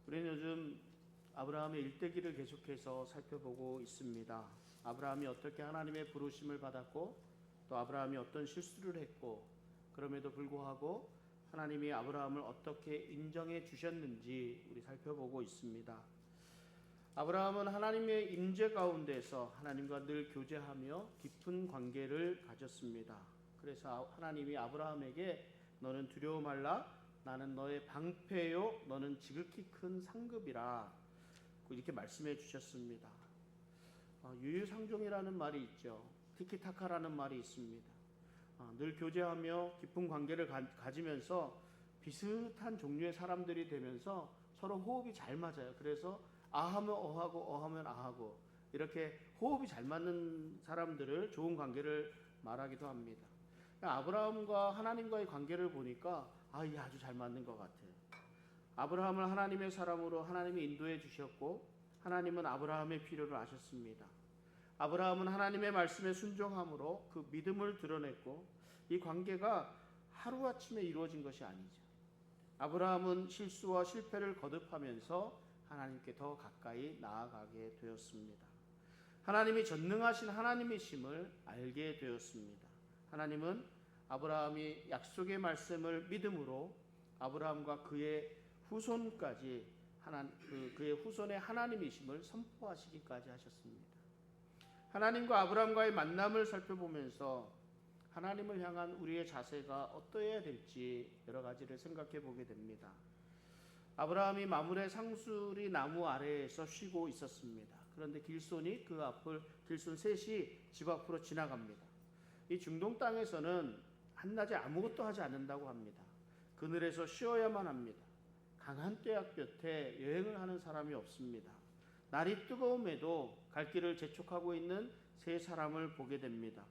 우리는 요즘 아브라함의 일대기를 계속해서 살펴보고 있습니다. 아브라함이 어떻게 하나님의 부르심을 받았고 또 아브라함이 어떤 실수를 했고 그럼에도 불구하고 하나님이 아브라함을 어떻게 인정해 주셨는지 우리 살펴보고 있습니다. 아브라함은 하나님의 임재 가운데서 하나님과 늘 교제하며 깊은 관계를 가졌습니다. 그래서 하나님이 아브라함에게 너는 두려워 말라, 나는 너의 방패요, 너는 지극히 큰 상급이라 이렇게 말씀해 주셨습니다. 유유상종이라는 말이 있죠. 티키타카라는 말이 있습니다. 늘 교제하며 깊은 관계를 가지면서 비슷한 종류의 사람들이 되면서 서로 호흡이 잘 맞아요. 그래서 아하면 어하고 어하면 아하고 이렇게 호흡이 잘 맞는 사람들을 좋은 관계를 말하기도 합니다. 아브라함과 하나님과의 관계를 보니까 이게 아주 잘 맞는 것 같아요. 아브라함을 하나님의 사람으로 하나님이 인도해 주셨고 하나님은 아브라함의 필요를 아셨습니다. 아브라함은 하나님의 말씀에 순종함으로 그 믿음을 드러냈고 이 관계가 하루아침에 이루어진 것이 아니죠. 아브라함은 실수와 실패를 거듭하면서 하나님께 더 가까이 나아가게 되었습니다. 하나님이 전능하신 하나님이심을 알게 되었습니다. 하나님은 아브라함이 약속의 말씀을 믿음으로 아브라함과 그의 후손까지 그의 후손의 하나님이심을 선포하시기까지 하셨습니다. 하나님과 아브라함과의 만남을 살펴보면서 하나님을 향한 우리의 자세가 어떠해야 될지 여러 가지를 생각해 보게 됩니다. 아브라함이 마므레 상수리 나무 아래에서 쉬고 있었습니다. 그런데 길손이 그 앞을 길손 셋이 집 앞으로 지나갑니다. 이 중동 땅에서는 한낮에 아무것도 하지 않는다고 합니다. 그늘에서 쉬어야만 합니다. 강한 떼약 곁에 여행을 하는 사람이 없습니다. 날이 뜨거움에도 갈 길을 재촉하고 있는 세 사람을 보게 됩니다.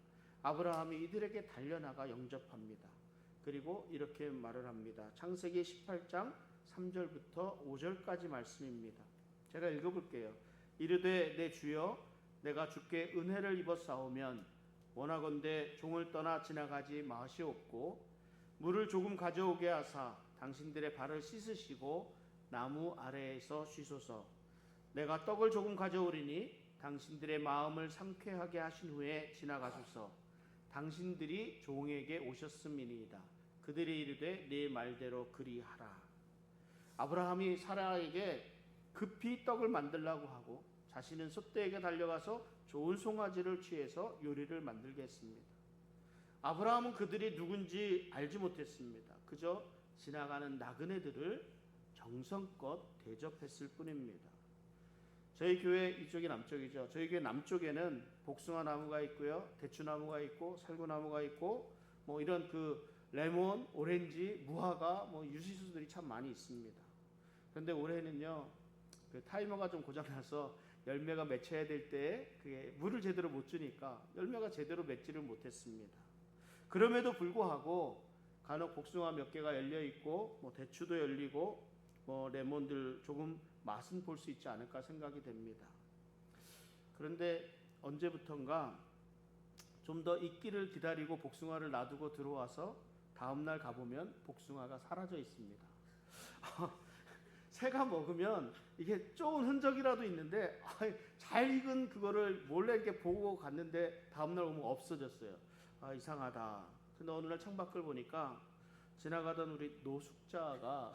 아브라함이 이들에게 달려나가 영접합니다. 그리고 이렇게 말을 합니다. 창세기 18장 3절부터 5절까지 말씀입니다. 제가 읽어볼게요. 이르되 내 주여 내가 주께 은혜를 입어 싸우면 원하건대 종을 떠나 지나가지 마시옵고 물을 조금 가져오게 하사 당신들의 발을 씻으시고 나무 아래에서 쉬소서. 내가 떡을 조금 가져오리니 당신들의 마음을 상쾌하게 하신 후에 지나가소서. 당신들이 종에게 오셨음이니이다. 그들이 이르되 네 말대로 그리하라. 아브라함이 사라에게 급히 떡을 만들라고 하고 자신은 솥대에게 달려가서 좋은 송아지를 취해서 요리를 만들게 했습니다. 아브라함은 그들이 누군지 알지 못했습니다. 그저 지나가는 나그네들을 정성껏 대접했을 뿐입니다. 저희 교회 이쪽이 남쪽이죠. 저희 교회 남쪽에는 복숭아 나무가 있고요, 대추나무가 있고, 살구나무가 있고, 이런 그 레몬, 오렌지, 무화과, 유시수들이 참 많이 있습니다. 그런데 올해는요, 그 타이머가 좀 고장나서 열매가 맺혀야 될 때 그게 물을 제대로 못 주니까 열매가 제대로 맺지를 못했습니다. 그럼에도 불구하고 간혹 복숭아 몇 개가 열려 있고, 대추도 열리고, 레몬들 조금 맛은 볼 수 있지 않을까 생각이 됩니다. 그런데 언제부턴가 좀 더 익기를 기다리고 복숭아를 놔두고 들어와서 다음날 가보면 복숭아가 사라져 있습니다. 새가 먹으면 이게 좋은 흔적이라도 있는데 잘 익은 그거를 몰래 이렇게 보고 갔는데 다음날 오면 없어졌어요. 이상하다. 근데 어느 날 창밖을 보니까 지나가던 우리 노숙자가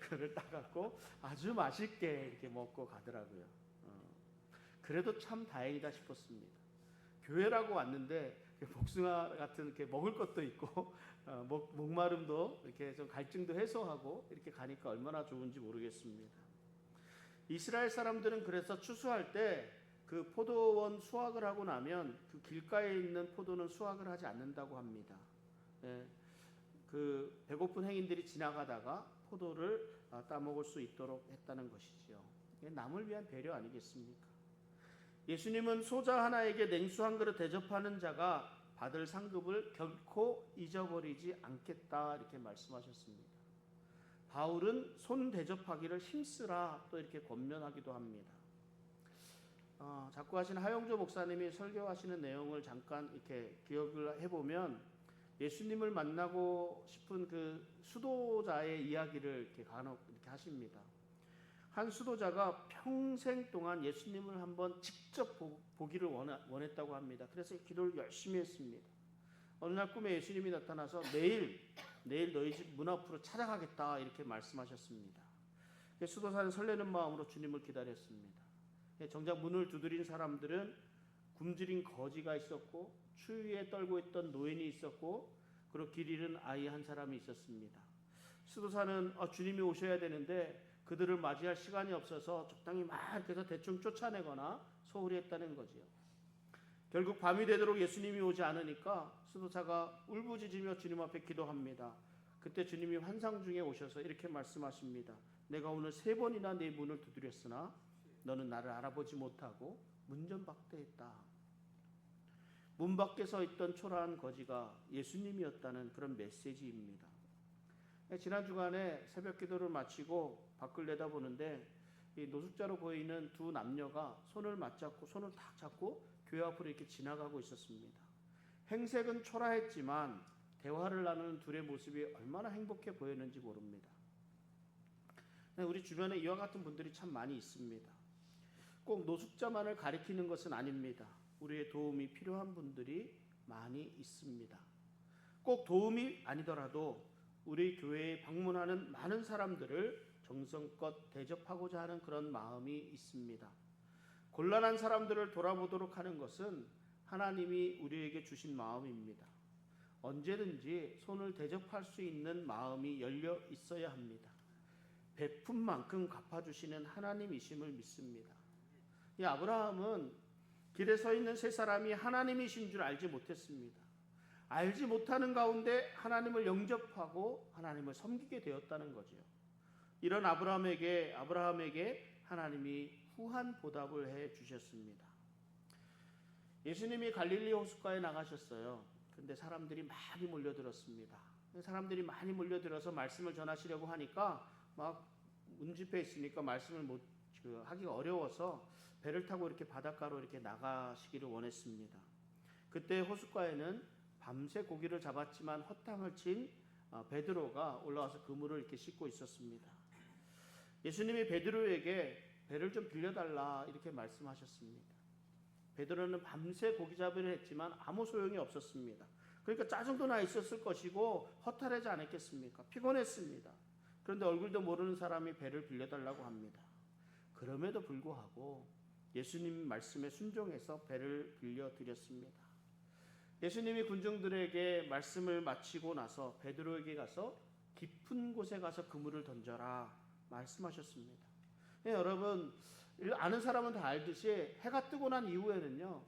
그를 따갖고 아주 맛있게 이렇게 먹고 가더라고요. 그래도 참 다행이다 싶었습니다. 교회라고 왔는데 복숭아 같은 이렇게 먹을 것도 있고 목마름도 이렇게 좀 갈증도 해소하고 이렇게 가니까 얼마나 좋은지 모르겠습니다. 이스라엘 사람들은 그래서 추수할 때 그 포도원 수확을 하고 나면 그 길가에 있는 포도는 수확을 하지 않는다고 합니다. 그 배고픈 행인들이 지나가다가 포도를 따먹을 수 있도록 했다는 것이지요. 남을 위한 배려 아니겠습니까? 예수님은 소자 하나에게 냉수 한 그릇 대접하는 자가 받을 상급을 결코 잊어버리지 않겠다 이렇게 말씀하셨습니다. 바울은 손 대접하기를 힘쓰라 또 이렇게 권면하기도 합니다. 자꾸 하신 하영조 목사님이 설교하시는 내용을 잠깐 이렇게 기억을 해보면 예수님을 만나고 싶은 그 수도자의 이야기를 이렇게 간혹 이렇게 하십니다. 한 수도자가 평생 동안 예수님을 한번 직접 보기를 원했다고 합니다. 그래서 기도를 열심히 했습니다. 어느 날 꿈에 예수님이 나타나서 내일 너희 집 문 앞으로 찾아가겠다 이렇게 말씀하셨습니다. 수도사는 설레는 마음으로 주님을 기다렸습니다. 정작 문을 두드린 사람들은 굶주린 거지가 있었고 추위에 떨고 있던 노인이 있었고 그리고 길 잃은 아이 한 사람이 있었습니다. 수도사는 주님이 오셔야 되는데 그들을 맞이할 시간이 없어서 적당히 막 이렇게 해서 대충 쫓아내거나 소홀히 했다는 거지요. 결국 밤이 되도록 예수님이 오지 않으니까 수도사가 울부짖으며 주님 앞에 기도합니다. 그때 주님이 환상 중에 오셔서 이렇게 말씀하십니다. 내가 오늘 3번이나 네 문을 두드렸으나 너는 나를 알아보지 못하고 문전박대했다. 문 밖에 서 있던 초라한 거지가 예수님이었다는 그런 메시지입니다. 지난 주간에 새벽 기도를 마치고 밖을 내다보는데 이 노숙자로 보이는 두 남녀가 손을 맞잡고 손을 탁 잡고 교회 앞으로 이렇게 지나가고 있었습니다. 행색은 초라했지만 대화를 나누는 둘의 모습이 얼마나 행복해 보였는지 모릅니다. 우리 주변에 이와 같은 분들이 참 많이 있습니다. 꼭 노숙자만을 가리키는 것은 아닙니다. 우리의 도움이 필요한 분들이 많이 있습니다. 꼭 도움이 아니더라도 우리 교회에 방문하는 많은 사람들을 정성껏 대접하고자 하는 그런 마음이 있습니다. 곤란한 사람들을 돌아보도록 하는 것은 하나님이 우리에게 주신 마음입니다. 언제든지 손을 대접할 수 있는 마음이 열려 있어야 합니다. 베푼 만큼 갚아주시는 하나님이심을 믿습니다. 이 아브라함은 길에 서 있는 세 사람이 하나님이신 줄 알지 못했습니다. 알지 못하는 가운데 하나님을 영접하고 하나님을 섬기게 되었다는 거죠. 이런 아브라함에게 하나님이 후한 보답을 해 주셨습니다. 예수님이 갈릴리 호숫가에 나가셨어요. 근데 사람들이 많이 몰려들었습니다. 사람들이 많이 몰려들어서 말씀을 전하시려고 하니까 막 운집해 있으니까 말씀을 하기가 어려워서 배를 타고 이렇게 바닷가로 이렇게 나가시기를 원했습니다. 그때 호숫가에는 밤새 고기를 잡았지만 허탕을 친 베드로가 올라와서 그물을 이렇게 씻고 있었습니다. 예수님이 베드로에게 배를 좀 빌려달라 이렇게 말씀하셨습니다. 베드로는 밤새 고기 잡으려 했지만 아무 소용이 없었습니다. 그러니까 짜증도 나 있었을 것이고 허탈하지 않았겠습니까? 피곤했습니다. 그런데 얼굴도 모르는 사람이 배를 빌려달라고 합니다. 그럼에도 불구하고 예수님 말씀에 순종해서 배를 빌려드렸습니다. 예수님이 군중들에게 말씀을 마치고 나서 베드로에게 가서 깊은 곳에 가서 그물을 던져라 말씀하셨습니다. 여러분 아는 사람은 다 알듯이 해가 뜨고 난 이후에는요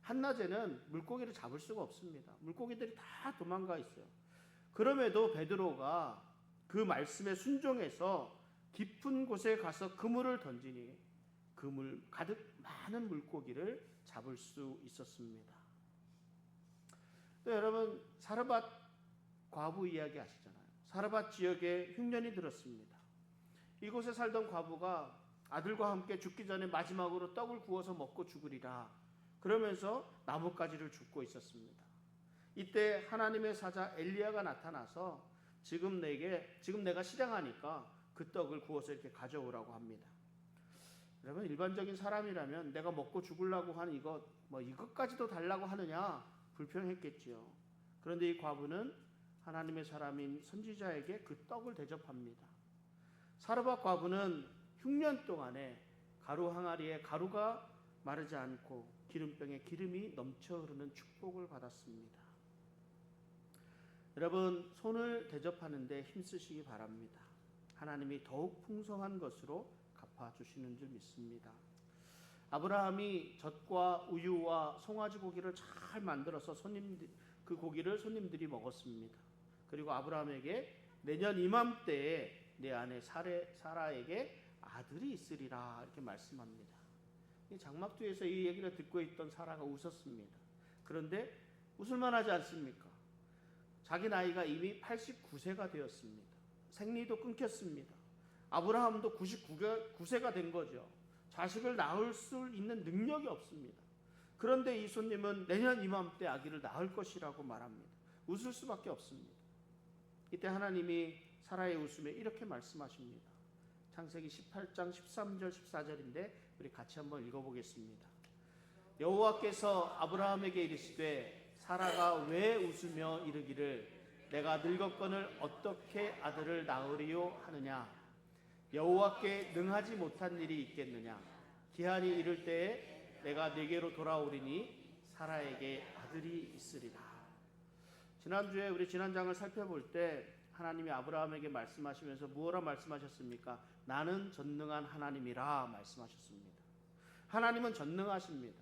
한낮에는 물고기를 잡을 수가 없습니다. 물고기들이 다 도망가 있어요. 그럼에도 베드로가 그 말씀에 순종해서 깊은 곳에 가서 그물을 던지니 그물 가득 많은 물고기를 잡을 수 있었습니다. 또 여러분 사르밧 과부 이야기 아시잖아요. 사르밧 지역에 흉년이 들었습니다. 이곳에 살던 과부가 아들과 함께 죽기 전에 마지막으로 떡을 구워서 먹고 죽으리라 그러면서 나뭇가지를 줍고 있었습니다. 이때 하나님의 사자 엘리야가 나타나서 지금 내가 실행하니까 그 떡을 구워서 이렇게 가져오라고 합니다. 여러분 일반적인 사람이라면 내가 먹고 죽으려고 하는 이것까지도 달라고 하느냐 불평했겠지요. 그런데 이 과부는 하나님의 사람인 선지자에게 그 떡을 대접합니다. 사르밧 과부는 흉년 동안에 가루 항아리에 가루가 마르지 않고 기름병에 기름이 넘쳐 흐르는 축복을 받았습니다. 여러분 손을 대접하는데 힘쓰시기 바랍니다. 하나님이 더욱 풍성한 것으로 갚아주시는 줄 믿습니다. 아브라함이 젖과 우유와 송아지 고기를 잘 만들어서 그 고기를 손님들이 먹었습니다. 그리고 아브라함에게 내년 이맘때에 내 아내 사라에게 아들이 있으리라 이렇게 말씀합니다. 장막 뒤에서 이 얘기를 듣고 있던 사라가 웃었습니다. 그런데 웃을만하지 않습니까? 자기 나이가 이미 89세가 되었습니다. 생리도 끊겼습니다. 아브라함도 99세가 된 거죠. 자식을 낳을 수 있는 능력이 없습니다. 그런데 이 손님은 내년 이맘때 아기를 낳을 것이라고 말합니다. 웃을 수밖에 없습니다. 이때 하나님이 사라의 웃음에 이렇게 말씀하십니다. 창세기 18장 13절 14절인데 우리 같이 한번 읽어보겠습니다. 여호와께서 아브라함에게 이르시되 사라가 왜 웃으며 이르기를 내가 늙었거늘 어떻게 아들을 낳으리요 하느냐. 여호와께 능하지 못한 일이 있겠느냐. 기한이 이를 때에 내가 네게로 돌아오리니 사라에게 아들이 있으리라. 지난주에 우리 지난장을 살펴볼 때 하나님이 아브라함에게 말씀하시면서 무엇라 말씀하셨습니까? 나는 전능한 하나님이라 말씀하셨습니다. 하나님은 전능하십니다.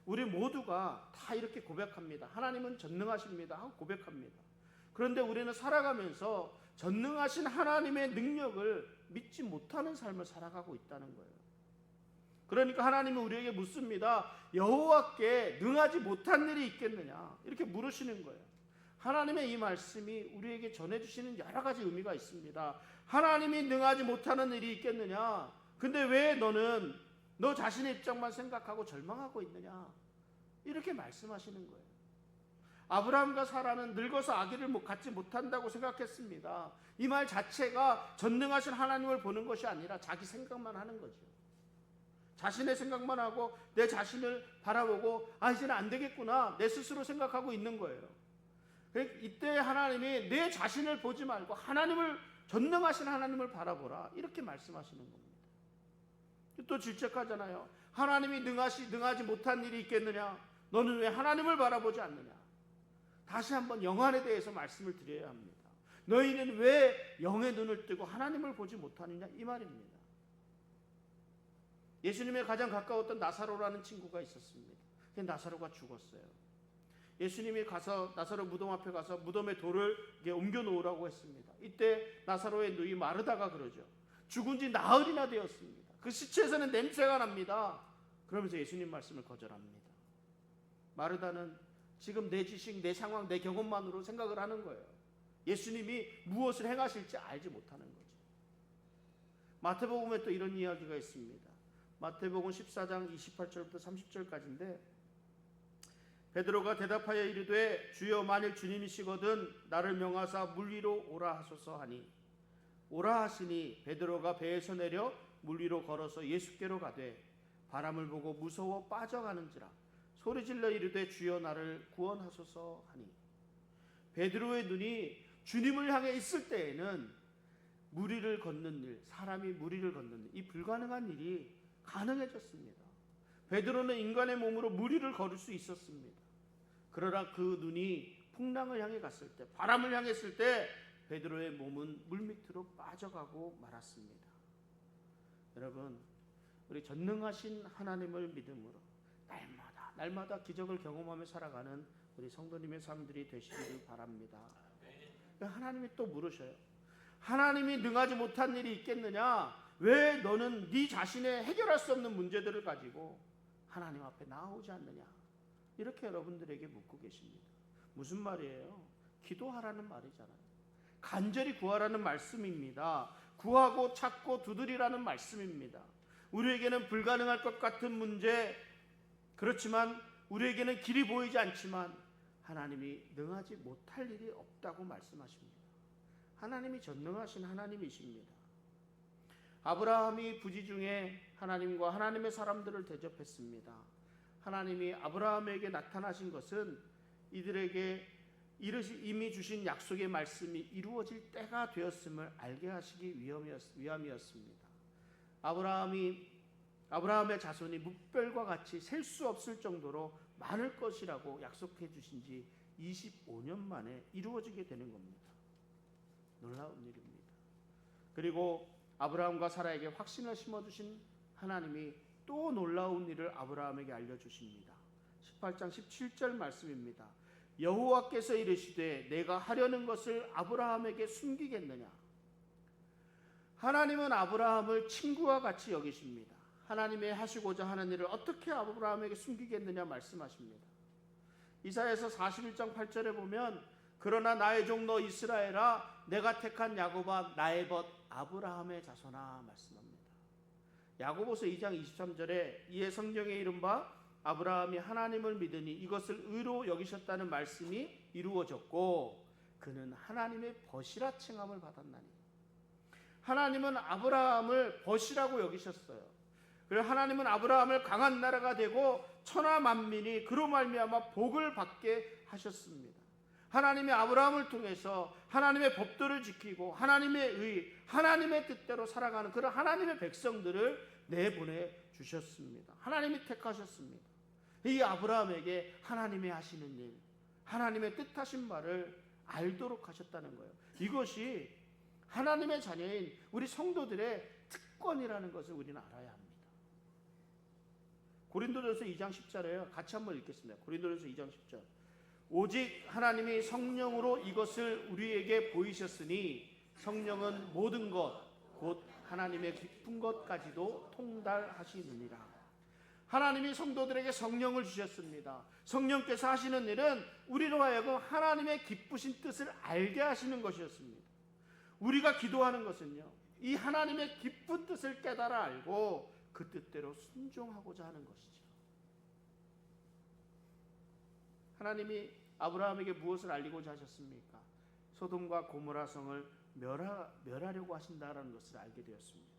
우리 모두가 다 이렇게 고백합니다. 하나님은 전능하십니다 하고 고백합니다. 그런데 우리는 살아가면서 전능하신 하나님의 능력을 믿지 못하는 삶을 살아가고 있다는 거예요. 그러니까 하나님은 우리에게 묻습니다. 여호와께 능하지 못한 일이 있겠느냐 이렇게 물으시는 거예요. 하나님의 이 말씀이 우리에게 전해주시는 여러 가지 의미가 있습니다. 하나님이 능하지 못하는 일이 있겠느냐. 근데 왜 너는 너 자신의 입장만 생각하고 절망하고 있느냐 이렇게 말씀하시는 거예요. 아브라함과 사라는 늙어서 아기를 갖지 못한다고 생각했습니다. 이 말 자체가 전능하신 하나님을 보는 것이 아니라 자기 생각만 하는 거죠. 자신의 생각만 하고 내 자신을 바라보고 이제는 안 되겠구나 내 스스로 생각하고 있는 거예요. 이때 하나님이 내 자신을 보지 말고 하나님을 전능하신 하나님을 바라보라 이렇게 말씀하시는 겁니다. 또 질책하잖아요. 하나님이 능하지 못한 일이 있겠느냐. 너는 왜 하나님을 바라보지 않느냐. 다시 한번 영안에 대해서 말씀을 드려야 합니다. 너희는 왜 영의 눈을 뜨고 하나님을 보지 못하느냐 이 말입니다. 예수님의 가장 가까웠던 나사로라는 친구가 있었습니다. 나사로가 죽었어요. 예수님이 가서 나사로 무덤 앞에 가서 무덤에 돌을 옮겨 놓으라고 했습니다. 이때 나사로의 누이 마르다가 그러죠. 죽은 지 나흘이나 되었습니다. 그 시체에서는 냄새가 납니다. 그러면서 예수님 말씀을 거절합니다. 마르다는 지금 내 지식, 내 상황, 내 경험만으로 생각을 하는 거예요. 예수님이 무엇을 행하실지 알지 못하는 거죠. 마태복음에 또 이런 이야기가 있습니다. 마태복음 14장 28절부터 30절까지인데 베드로가 대답하여 이르되 주여 만일 주님이시거든 나를 명하사 물 위로 오라 하소서 하니 오라 하시니 베드로가 배에서 내려 물 위로 걸어서 예수께로 가되 바람을 보고 무서워 빠져가는지라 소리질러 이르되 주여 나를 구원하소서 하니 베드로의 눈이 주님을 향해 있을 때에는 물 위를 걷는 일, 사람이 물 위를 걷는 일, 이 불가능한 일이 가능해졌습니다. 베드로는 인간의 몸으로 물 위를 걸을 수 있었습니다. 그러나 그 눈이 풍랑을 향해 갔을 때, 바람을 향했을 때 베드로의 몸은 물 밑으로 빠져가고 말았습니다. 여러분, 우리 전능하신 하나님을 믿음으로 날마다 기적을 경험하며 살아가는 우리 성도님의 삶들이 되시기를 바랍니다. 하나님이 또 물으셔요. 하나님이 능하지 못한 일이 있겠느냐? 왜 너는 네 자신의 해결할 수 없는 문제들을 가지고 하나님 앞에 나오지 않느냐? 이렇게 여러분들에게 묻고 계십니다. 무슨 말이에요? 기도하라는 말이잖아요. 간절히 구하라는 말씀입니다. 구하고 찾고 두드리라는 말씀입니다. 우리에게는 불가능할 것 같은 문제, 그렇지만 우리에게는 길이 보이지 않지만 하나님이 능하지 못할 일이 없다고 말씀하십니다. 하나님이 전능하신 하나님이십니다. 아브라함이 부지 중에 하나님과 하나님의 사람들을 대접했습니다. 하나님이 아브라함에게 나타나신 것은 이들에게 이미 주신 약속의 말씀이 이루어질 때가 되었음을 알게 하시기 위함이었습니다. 아브라함의 자손이 뭇별과 같이 셀 수 없을 정도로 많을 것이라고 약속해 주신 지 25년 만에 이루어지게 되는 겁니다. 놀라운 일입니다. 그리고 아브라함과 사라에게 확신을 심어주신 하나님이 또 놀라운 일을 아브라함에게 알려주십니다. 18장 17절 말씀입니다. 여호와께서 이르시되 내가 하려는 것을 아브라함에게 숨기겠느냐. 하나님은 아브라함을 친구와 같이 여기십니다. 하나님의 하시고자 하는 일을 어떻게 아브라함에게 숨기겠느냐 말씀하십니다. 이사야서 41장 8절에 보면 그러나 나의 종 너 이스라엘아 내가 택한 야곱아 나의 벗 아브라함의 자손아 말씀합니다. 야고보서 2장 23절에 이에 성경에 이른바 아브라함이 하나님을 믿으니 이것을 의로 여기셨다는 말씀이 이루어졌고 그는 하나님의 벗이라 칭함을 받았나니. 하나님은 아브라함을 벗이라고 여기셨어요. 그래서 하나님은 아브라함을 강한 나라가 되고 천하 만민이 그로 말미암아 복을 받게 하셨습니다. 하나님이 아브라함을 통해서 하나님의 법도를 지키고 하나님의 의, 하나님의 뜻대로 살아가는 그런 하나님의 백성들을 내보내 주셨습니다. 하나님이 택하셨습니다. 이 아브라함에게 하나님이 하시는 일, 하나님의 뜻하신 바를 알도록 하셨다는 거예요. 이것이 하나님의 자녀인 우리 성도들의 특권이라는 것을 우리는 알아야 합니다. 고린도전서 2장 10절에요. 같이 한번 읽겠습니다. 고린도전서 2장 10절. 오직 하나님이 성령으로 이것을 우리에게 보이셨으니 성령은 모든 것 곧 하나님의 깊은 것까지도 통달하시느니라. 하나님이 성도들에게 성령을 주셨습니다. 성령께서 하시는 일은 우리로 하여금 하나님의 기쁘신 뜻을 알게 하시는 것이었습니다. 우리가 기도하는 것은요, 이 하나님의 기쁜 뜻을 깨달아 알고 그 뜻대로 순종하고자 하는 것이죠. 하나님이 아브라함에게 무엇을 알리고자 하셨습니까? 소돔과 고모라 성을 멸하려고 하신다라는 것을 알게 되었습니다.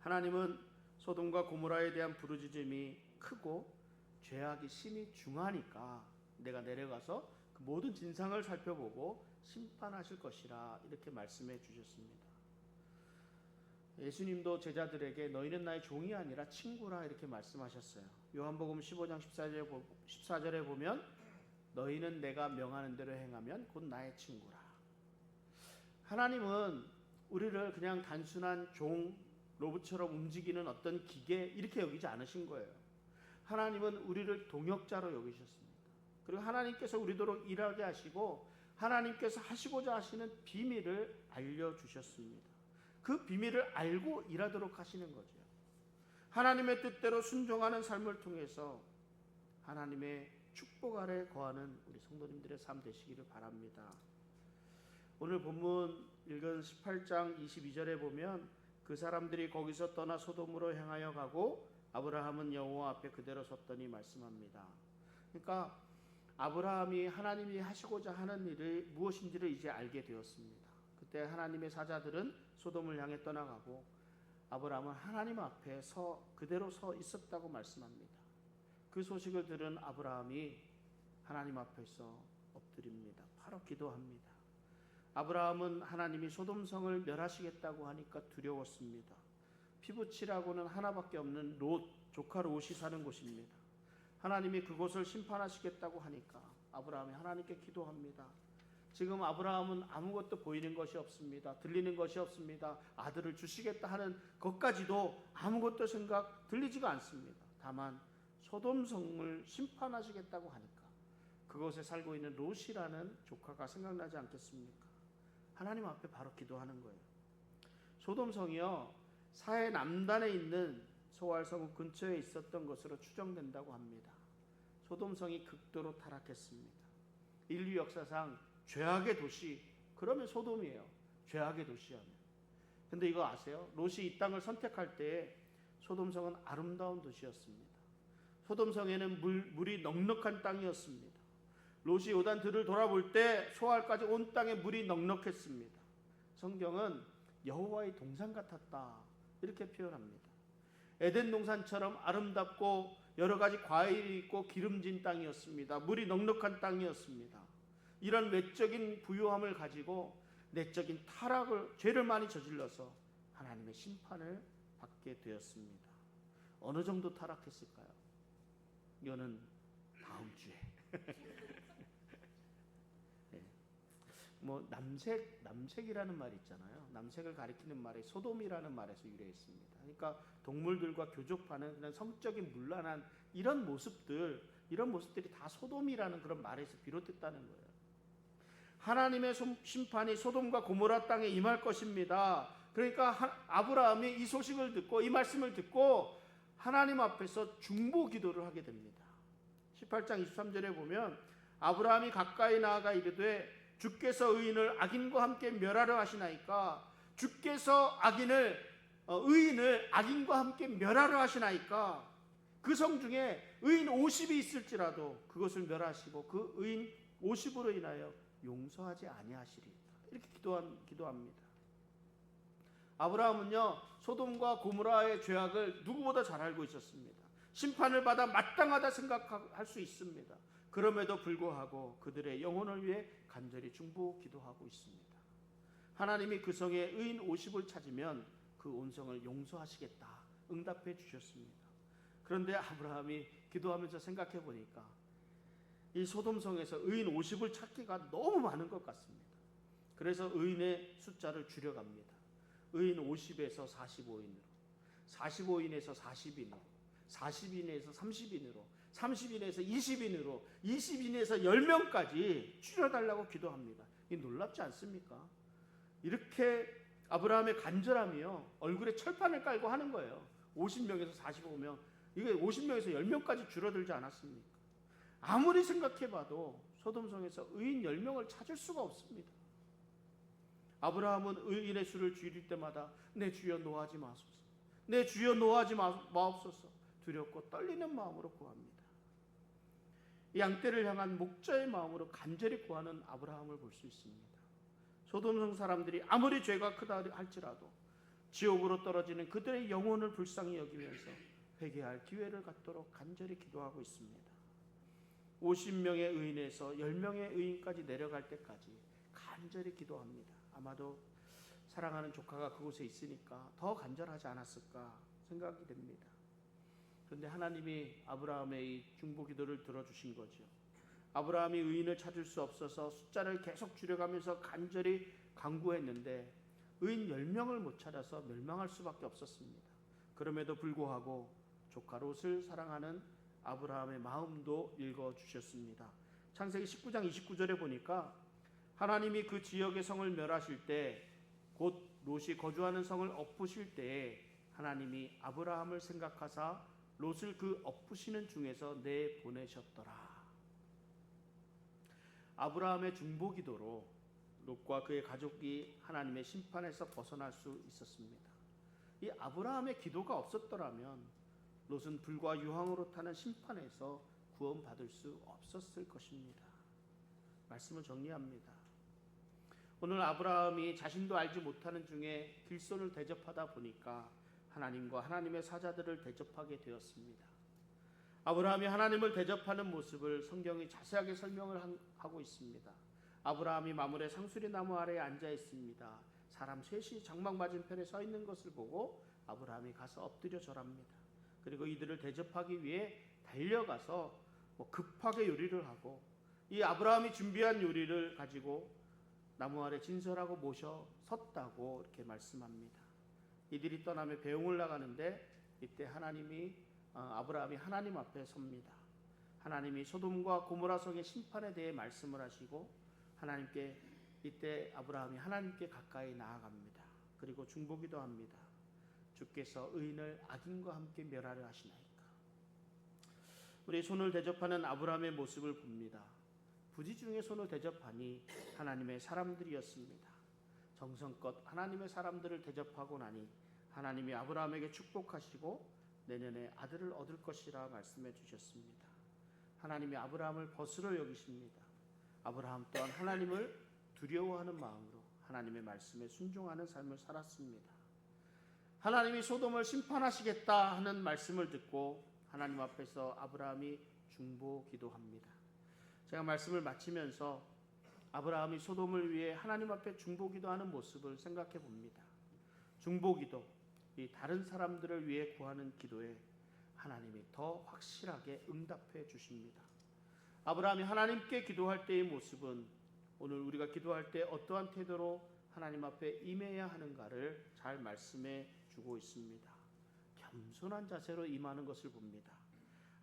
하나님은 소돔과 고모라에 대한 부르짖음이 크고 죄악이 심히 중하니까 내가 내려가서 그 모든 진상을 살펴보고 심판하실 것이라 이렇게 말씀해 주셨습니다. 예수님도 제자들에게 너희는 나의 종이 아니라 친구라 이렇게 말씀하셨어요. 요한복음 15장 14절에 보면 너희는 내가 명하는 대로 행하면 곧 나의 친구라. 하나님은 우리를 그냥 단순한 종, 로봇처럼 움직이는 어떤 기계 이렇게 여기지 않으신 거예요. 하나님은 우리를 동역자로 여기셨습니다. 그리고 하나님께서 우리도록 일하게 하시고 하나님께서 하시고자 하시는 비밀을 알려주셨습니다. 그 비밀을 알고 일하도록 하시는 거죠. 하나님의 뜻대로 순종하는 삶을 통해서 하나님의 축복 아래 거하는 우리 성도님들의 삶 되시기를 바랍니다. 오늘 본문 읽은 18장 22절에 보면 그 사람들이 거기서 떠나 소돔으로 향하여 가고 아브라함은 여호와 앞에 그대로 섰더니 말씀합니다. 그러니까 아브라함이 하나님이 하시고자 하는 일이 무엇인지를 이제 알게 되었습니다. 그때 하나님의 사자들은 소돔을 향해 떠나가고 아브라함은 하나님 앞에 그대로 서 있었다고 말씀합니다. 그 소식을 들은 아브라함이 하나님 앞에서 엎드립니다. 바로 기도합니다. 아브라함은 하나님이 소돔성을 멸하시겠다고 하니까 두려웠습니다. 피부칠하고는 하나밖에 없는 조카 롯이 사는 곳입니다. 하나님이 그곳을 심판하시겠다고 하니까 아브라함이 하나님께 기도합니다. 지금 아브라함은 아무것도 보이는 것이 없습니다. 들리는 것이 없습니다. 아들을 주시겠다 하는 것까지도 아무것도 들리지가 않습니다. 다만 소돔성을 심판하시겠다고 하니까 그곳에 살고 있는 롯이라는 조카가 생각나지 않겠습니까? 하나님 앞에 바로 기도하는 거예요. 소돔성이요, 사해 남단에 있는 소알성 근처에 있었던 것으로 추정된다고 합니다. 소돔성이 극도로 타락했습니다. 인류 역사상 죄악의 도시, 그러면 소돔이에요. 죄악의 도시하면. 근데 이거 아세요? 롯이 이 땅을 선택할 때 소돔성은 아름다운 도시였습니다. 소돔성에는 물이 넉넉한 땅이었습니다. 롯이 요단들을 돌아볼 때 소알까지 온 땅에 물이 넉넉했습니다. 성경은 여호와의 동산 같았다 이렇게 표현합니다. 에덴 동산처럼 아름답고 여러 가지 과일이 있고 기름진 땅이었습니다. 물이 넉넉한 땅이었습니다. 이런 외적인 부유함을 가지고 내적인 죄를 많이 저질러서 하나님의 심판을 받게 되었습니다. 어느 정도 타락했을까요? 이거는 다음 주에 남색이라는 말이 있잖아요. 남색을 가리키는 말이 소돔이라는 말에서 유래했습니다. 그러니까 동물들과 교접하는 그런 성적인 문란한 이런 모습들이 다 소돔이라는 그런 말에서 비롯됐다는 거예요. 하나님의 심판이 소돔과 고모라 땅에 임할 것입니다. 그러니까 아브라함이 이 소식을 듣고 이 말씀을 듣고 하나님 앞에서 중보 기도를 하게 됩니다. 18장 23절에 보면 아브라함이 가까이 나아가 이르되 주께서 의인을 악인과 함께 멸하려 하시나이까 주께서 의인을 악인과 함께 멸하려 하시나이까 그 성 중에 의인 50이 있을지라도 그것을 멸하시고 그 의인 50으로 인하여 용서하지 아니하시리이다. 이렇게 기도합니다. 아브라함은요, 소돔과 고모라의 죄악을 누구보다 잘 알고 있었습니다. 심판을 받아 마땅하다 생각할 수 있습니다. 그럼에도 불구하고 그들의 영혼을 위해 간절히 중보 기도하고 있습니다. 하나님이 그 성에 의인 50을 찾으면 그 온 성을 용서하시겠다 응답해 주셨습니다. 그런데 아브라함이 기도하면서 생각해 보니까 이 소돔성에서 의인 50을 찾기가 너무 많은 것 같습니다. 그래서 의인의 숫자를 줄여갑니다. 의인 50에서 45인으로, 45인에서 40인으로, 40인에서 30인으로, 30인에서 20인으로, 20인에서 10명까지 줄여달라고 기도합니다. 이 놀랍지 않습니까? 이렇게 아브라함의 간절함이요, 얼굴에 철판을 깔고 하는 거예요. 50명에서 45명, 이게 50명에서 10명까지 줄어들지 않았습니까? 아무리 생각해봐도 소돔성에서 의인 10명을 찾을 수가 없습니다. 아브라함은 의인의 수를 줄일 때마다 내 주여 노하지 마소서, 내 주여 노하지 마옵소서 두렵고 떨리는 마음으로 구합니다. 양떼를 향한 목자의 마음으로 간절히 구하는 아브라함을 볼 수 있습니다. 소돔성 사람들이 아무리 죄가 크다 할지라도 지옥으로 떨어지는 그들의 영혼을 불쌍히 여기면서 회개할 기회를 갖도록 간절히 기도하고 있습니다. 50명의 의인에서 10명의 의인까지 내려갈 때까지 간절히 기도합니다. 아마도 사랑하는 조카가 그곳에 있으니까 더 간절하지 않았을까 생각이 됩니다. 그런데 하나님이 아브라함의 이 중보 기도를 들어주신 거죠. 아브라함이 의인을 찾을 수 없어서 숫자를 계속 줄여가면서 간절히 간구했는데 의인 10명을 못 찾아서 멸망할 수밖에 없었습니다. 그럼에도 불구하고 조카 롯을 사랑하는 아브라함의 마음도 읽어주셨습니다. 창세기 19장 29절에 보니까 하나님이 그 지역의 성을 멸하실 때, 곧 롯이 거주하는 성을 엎으실 때에 하나님이 아브라함을 생각하사 롯을 그 엎으시는 중에서 내보내셨더라. 아브라함의 중보 기도로 롯과 그의 가족이 하나님의 심판에서 벗어날 수 있었습니다. 이 아브라함의 기도가 없었더라면 롯은 불과 유황으로 타는 심판에서 구원받을 수 없었을 것입니다. 말씀을 정리합니다. 오늘 아브라함이 자신도 알지 못하는 중에 길손을 대접하다 보니까 하나님과 하나님의 사자들을 대접하게 되었습니다. 아브라함이 하나님을 대접하는 모습을 성경이 자세하게 설명을 하고 있습니다. 아브라함이 마물의 상수리 나무 아래에 앉아 있습니다. 사람 셋이 장막 맞은편에 서 있는 것을 보고 아브라함이 가서 엎드려 절합니다. 그리고 이들을 대접하기 위해 달려가서 급하게 요리를 하고 이 아브라함이 준비한 요리를 가지고 나무 아래 진설하고 모셔 섰다고 이렇게 말씀합니다. 이들이 떠나며 배웅을 나가는데 이때 아브라함이 하나님 앞에 섭니다. 하나님이 소돔과 고모라 성의 심판에 대해 말씀을 하시고 하나님께 이때 아브라함이 하나님께 가까이 나아갑니다. 그리고 중보기도 합니다. 주께서 의인을 악인과 함께 멸하려 하시나이까. 우리 손을 대접하는 아브라함의 모습을 봅니다. 부지 중에 손을 대접하니 하나님의 사람들이었습니다. 정성껏 하나님의 사람들을 대접하고 나니 하나님이 아브라함에게 축복하시고 내년에 아들을 얻을 것이라 말씀해 주셨습니다. 하나님이 아브라함을 벗으로 여기십니다. 아브라함 또한 하나님을 두려워하는 마음으로 하나님의 말씀에 순종하는 삶을 살았습니다. 하나님이 소돔을 심판하시겠다 하는 말씀을 듣고 하나님 앞에서 아브라함이 중보 기도합니다. 제가 말씀을 마치면서 아브라함이 소돔을 위해 하나님 앞에 중보 기도하는 모습을 생각해 봅니다. 중보 기도, 이 다른 사람들을 위해 구하는 기도에 하나님이 더 확실하게 응답해 주십니다. 아브라함이 하나님께 기도할 때의 모습은 오늘 우리가 기도할 때 어떠한 태도로 하나님 앞에 임해야 하는가를 잘 말씀해 주고 있습니다. 겸손한 자세로 임하는 것을 봅니다.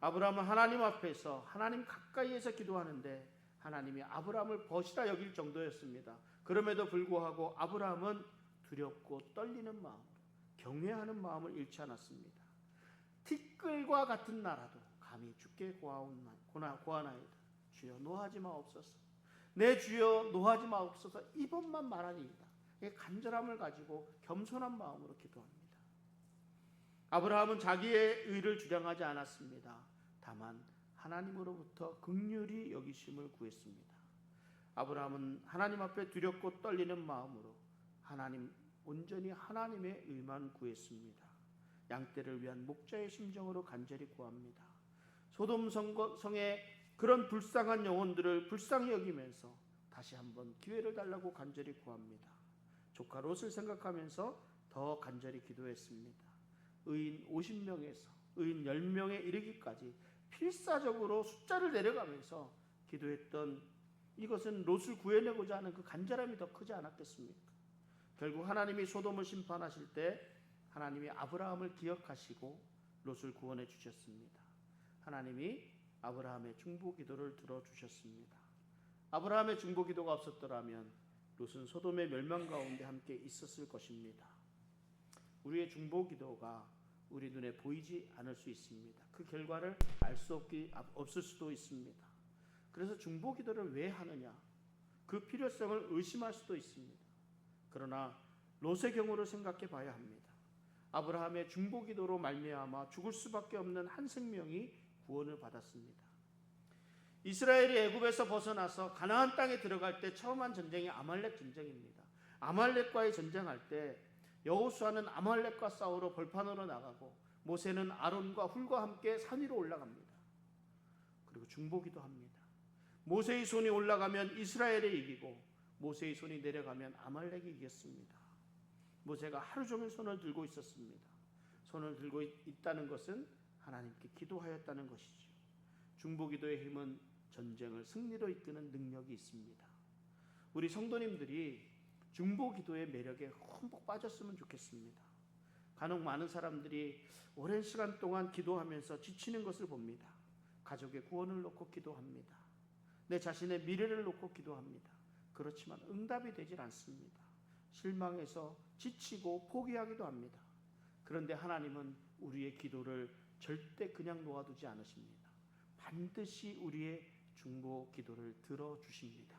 아브라함은 하나님 앞에서 하나님 가까이에서 기도하는데 하나님이 아브라함을 벗이라 여길 정도였습니다. 그럼에도 불구하고 아브라함은 두렵고 떨리는 마음, 경외하는 마음을 잃지 않았습니다. 티끌과 같은 나라도 감히 주께 고하나이다. 주여 노하지 마옵소서. 내 주여 노하지 마옵소서. 이번만 말하니이다. 간절함을 가지고 겸손한 마음으로 기도합니다. 아브라함은 자기의 의를 주장하지 않았습니다. 다만 하나님으로부터 긍휼히 여기심을 구했습니다. 아브라함은 하나님 앞에 두렵고 떨리는 마음으로 하나님 온전히 하나님의 의만 구했습니다. 양떼를 위한 목자의 심정으로 간절히 구합니다. 소돔 성의 그런 불쌍한 영혼들을 불쌍히 여기면서 다시 한번 기회를 달라고 간절히 구합니다. 조카 롯을 생각하면서 더 간절히 기도했습니다. 의인 50명에서 의인 10명에 이르기까지 필사적으로 숫자를 내려가면서 기도했던 이것은 롯을 구해내고자 하는 그 간절함이 더 크지 않았겠습니까? 결국 하나님이 소돔을 심판하실 때 하나님이 아브라함을 기억하시고 롯을 구원해 주셨습니다. 하나님이 아브라함의 중보 기도를 들어주셨습니다. 아브라함의 중보 기도가 없었더라면 롯은 소돔의 멸망 가운데 함께 있었을 것입니다. 우리의 중보 기도가 우리 눈에 보이지 않을 수 있습니다. 그 결과를 알 수 없을 수도 있습니다. 그래서 중보 기도를 왜 하느냐? 그 필요성을 의심할 수도 있습니다. 그러나 롯의 경우를 생각해 봐야 합니다. 아브라함의 중보 기도로 말미암아 죽을 수밖에 없는 한 생명이 구원을 받았습니다. 이스라엘이 애굽에서 벗어나서 가나안 땅에 들어갈 때 처음 한 전쟁이 아말렉 전쟁입니다. 아말렉과의 전쟁할 때 여호수아는 아말렉과 싸우러 벌판으로 나가고 모세는 아론과 훌과 함께 산 위로 올라갑니다. 그리고 중보기도 합니다. 모세의 손이 올라가면 이스라엘이 이기고 모세의 손이 내려가면 아말렉이 이겼습니다. 모세가 하루 종일 손을 들고 있었습니다. 손을 들고 있다는 것은 하나님께 기도하였다는 것이죠. 중보기도의 힘은 전쟁을 승리로 이끄는 능력이 있습니다. 우리 성도님들이 중보기도의 매력에 흠뻑 빠졌으면 좋겠습니다. 간혹 많은 사람들이 오랜 시간 동안 기도하면서 지치는 것을 봅니다. 가족의 구원을 놓고 기도합니다. 내 자신의 미래를 놓고 기도합니다. 그렇지만 응답이 되질 않습니다. 실망해서 지치고 포기하기도 합니다. 그런데 하나님은 우리의 기도를 절대 그냥 놓아두지 않으십니다. 반드시 우리의 중보 기도를 들어주십니다.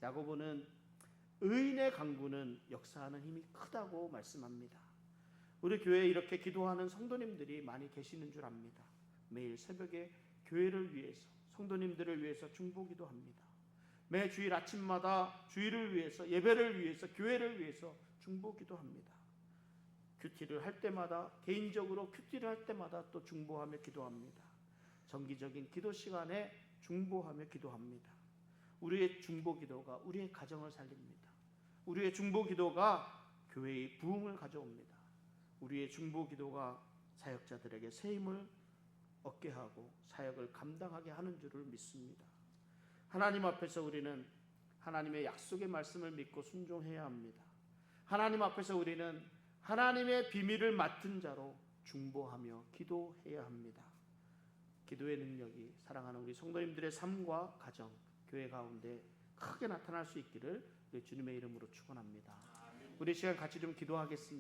야고보는 의인의 간구는 역사하는 힘이 크다고 말씀합니다. 우리 교회에 이렇게 기도하는 성도님들이 많이 계시는 줄 압니다. 매일 새벽에 교회를 위해서, 성도님들을 위해서 중보 기도합니다. 매 주일 아침마다 주일을 위해서, 예배를 위해서, 교회를 위해서 중보 기도합니다. 큐티를 할 때마다, 개인적으로 큐티를 할 때마다 또 중보하며 기도합니다. 정기적인 기도 시간에 중보하며 기도합니다. 우리의 중보 기도가 우리의 가정을 살립니다. 우리의 중보 기도가 교회의 부흥을 가져옵니다. 우리의 중보 기도가 사역자들에게 새 힘을 얻게 하고 사역을 감당하게 하는 줄을 믿습니다. 하나님 앞에서 우리는 하나님의 약속의 말씀을 믿고 순종해야 합니다. 하나님 앞에서 우리는 하나님의 비밀을 맡은 자로 중보하며 기도해야 합니다. 기도의 능력이 사랑하는 우리 성도님들의 삶과 가정, 교회 가운데 크게 나타날 수 있기를 주님의 이름으로 축원합니다. 우리 시간 같이 좀 기도하겠습니다.